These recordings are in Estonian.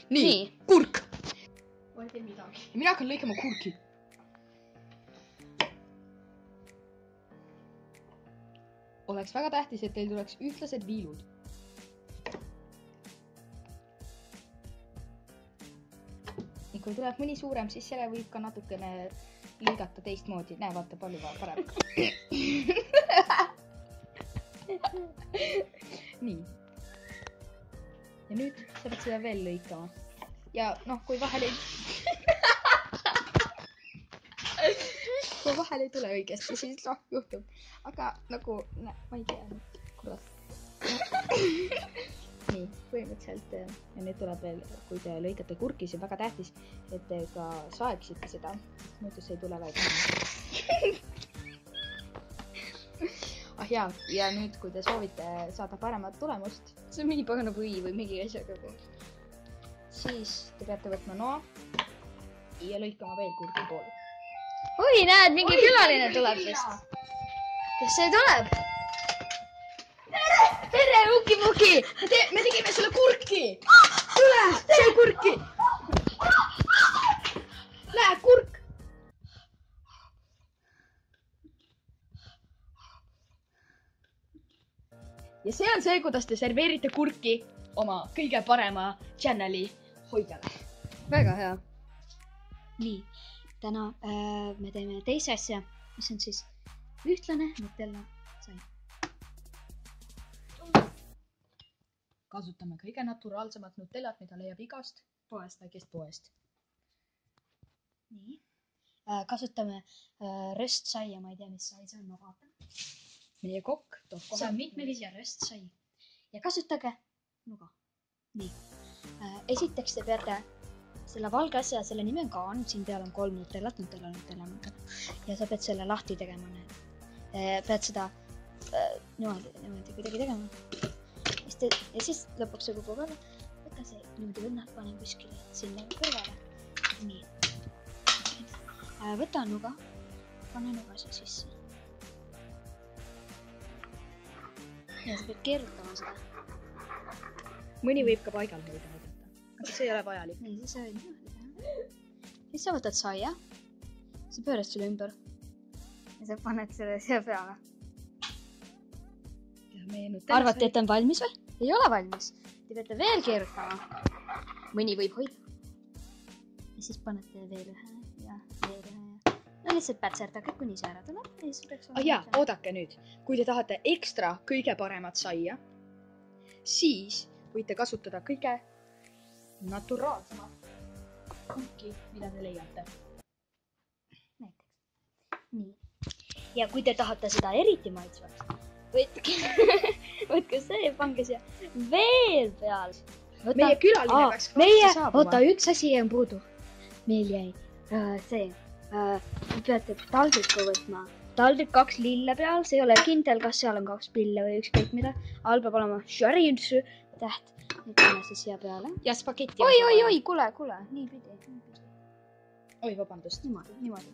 nii, kurk. Ma ei tee midagi. Mina hakkan lõikama kurki. Oleks väga tähtis, et teil tuleks ühtlased viilud. Ja kui tuleb mõni suurem, siis selle võib ka natukene lõigata teistmoodi. Näe, vaata palju parem. Nii. Ja nüüd sa pead seda veel lõikama. Ja noh, kui vahel ei tule õigesti, siis noh, juhtub. Aga nagu, ma ei tea, kurat. Nii, põhimõtteliselt ja nüüd tuleb veel, kui te lõikate kurki, see on väga tähtis, et te ka saeksite seda. Muidu see ei tule välja. Ah jaa, ja nüüd, kui te soovite saada paremat tulemust, See on mingi pagana või mingi asjaga. siis te peate võtma noa ja lõikama veel kurgi poole. Oi, näed, mingi külaline tuleb vist. Kes see tuleb? Tere, Uki-Muki! Me tegime sulle kurki! Tule, see kurki! Näe, kurk! Ja see on see, kuidas te serveerite kurki oma kõige parema channeli hoidjale. Väga hea. Nii, täna me teeme teise asja, mis on siis ühtlane Nutella sai. Kasutame kõige naturaalsemat Nutellat, mida leiab igast väikest poest. Nii. Kasutame röstsaia, ma ei tea, mis sai see on, ma vaatan. Meie kokk toob kohe. See on mitmeviisi röstsai. Ja kasutage nuga. Nii. Esiteks te peate selle valge asja, selle nimi on kaan, siin peal on 3 Nutellat, Nutella. Ja sa pead selle lahti tegema, näed. Pead seda niimoodi kuidagi tegema. Ja siis lõpuks see kukub alla. Võta see niimoodi õnnalt, panen kuskile sinna kõrvale. Nii. Võta nuga, pane nuga see sisse. Ja sa pead keerutama seda. Mõni võib ka paigal hoida võtta. Aga see ei ole vajalik. Nii, siis sa võid niimoodi teha. Siis sa võtad saia. Sa pöörad selle ümber. Ja sa paned selle siia peale. Arvate, et on valmis või? Ei ole valmis. Te peate veel keerutama. Mõni võib hoida. Ja siis panete veel ühe ja veel ühe. No lihtsalt pätserdage, kuni see ära tuleb. Jaa, oodake nüüd. Kui te tahate ekstra kõige paremat saia, siis võite kasutada kõige naturaalsemat kurki, mida te leiate. Näiteks. Nii. Ja kui te tahate seda eriti maitsvaks, võtke see ja pange siia veel peal. Meie külaline peaks varsti saabuma. Oota, üks asi on puudu. Meil jäi see. Peate taldriku võtma. Taldrik 2 lille peal, see ei ole kindel, kas seal on 2 pille või ükskõik mida. All peab olema šarinsü täht. Nüüd panna see siia peale. Ja spagetti. Oi, kuule. Nii pidi. Oi, vabandust. Niimoodi.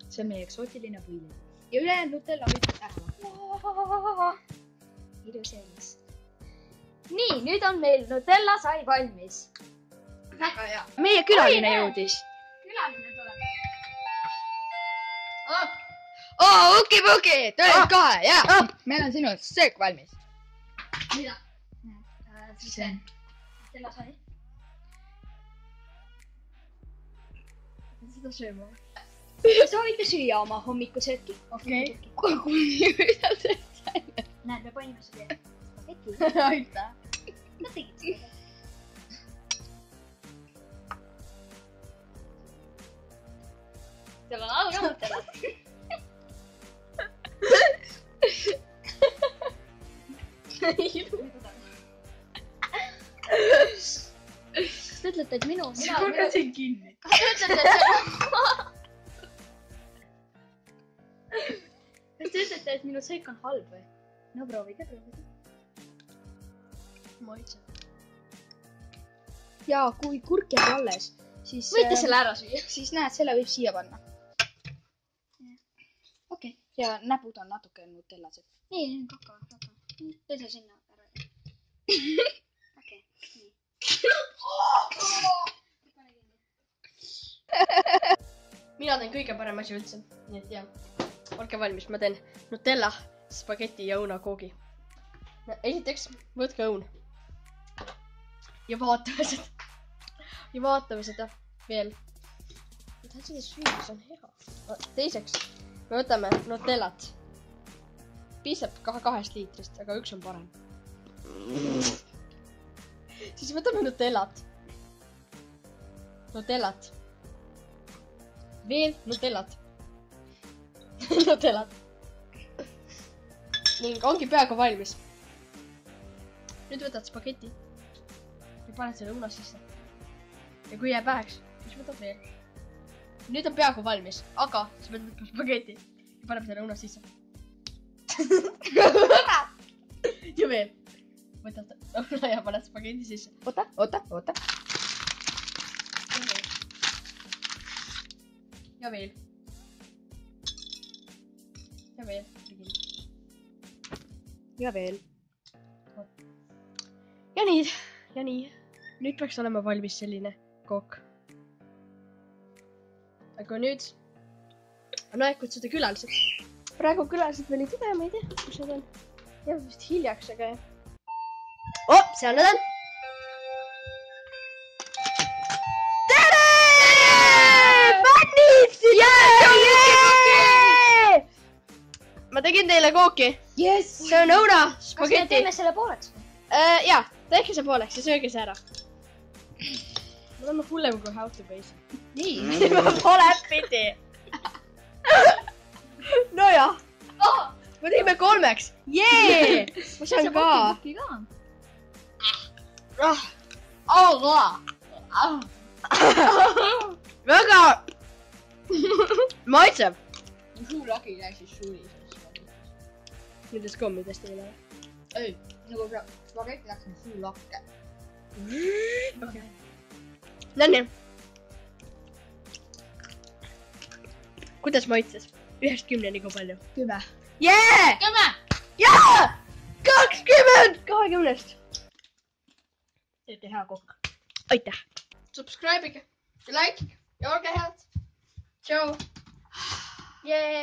See on meie eksootiline võileib. Ja ülejäänud Nutella võib ära. Ilus ja ilus. Nii, nüüd on meil Nutella sai valmis. Väga hea. Meie külaline jõudis. Külaline tuleb. Uki-Puki, tuled kohe, jaa. Meil on sinu söök valmis. Mida? See. Nutella sai. Seda sööma. Soovite süüa oma hommikusööki? Okei. Kuni mida see sai? Näed, me panime seda spagetti. Aitäh. Nad tegid seda. Seal on all ka Nutella. Kas te ütlete, et minu... See korrasin kinni. Kas te ütlete, et minu söök on halb või? No proovige. Maitse. Ja kui kurk jääb alles, siis... Võite selle ära süüa. Siis näed, selle võib siia panna. Okei. Ja näpud on natuke Nutellased. Nii, kaka. Pese sinna ära. Okei, nii. mina teen kõige parem asi üldse. Nii et jah, olge valmis, ma teen Nutella, spaghetti ja õunakoogi. Esiteks, võtke õun. Ja vaatame seda. Ja vaatame seda veel. Ma tahan seda süüa, see on hea. Teiseks, me võtame Nutellat. Piisab 2 liitrist, aga üks on parem. Siis võtame Nutellat. Nutellat. Veel Nutellat. Nutellat. Ning ongi peaaegu valmis. Nüüd võtad spaghetti. Ja paned selle õuna sisse. Ja kui jääb väheks, siis võtad veel. Nüüd on peaaegu valmis, aga sa pead võtma spaghetti. Ja paneb selle õuna sisse. Ja veel. Võtad õuna ja paned spaghetti sisse. Oota. Ja veel. Ja veel. Ja veel. Ja nii. Nüüd peaks olema valmis selline kook. Aga nüüd on aeg kutsuda külalised. Praegu külalised veel ei tule, ma ei tea, kus nad on. Jah, vist hiljaks, aga jah. Seal nad on. Tere! Fännid! Ma tegin teile kooki. Yes! See on õuna, kas me spagetti. teeme selle pooleks? Jaa, tehke see pooleks ja sööge see ära. Me oleme hullem kui How to Base. Nii. Ma pole pidi. Nojah. Me tegime 3. Jee! Ma saan ka. Väga maitseb. Suulagi ei lähe siis suulis. Nendes kommidest ei lähe. Ei, nagu spagetti läks suulakke. Okay. Nonii. Kuidas maitses? 1-st 10-ni kui palju? 10. Jee! 10! Jaa! 20! 20-st! Teete hea kokk. Aitäh! Subscribe'ige ja likeige ja olge head! Tšau! Jee!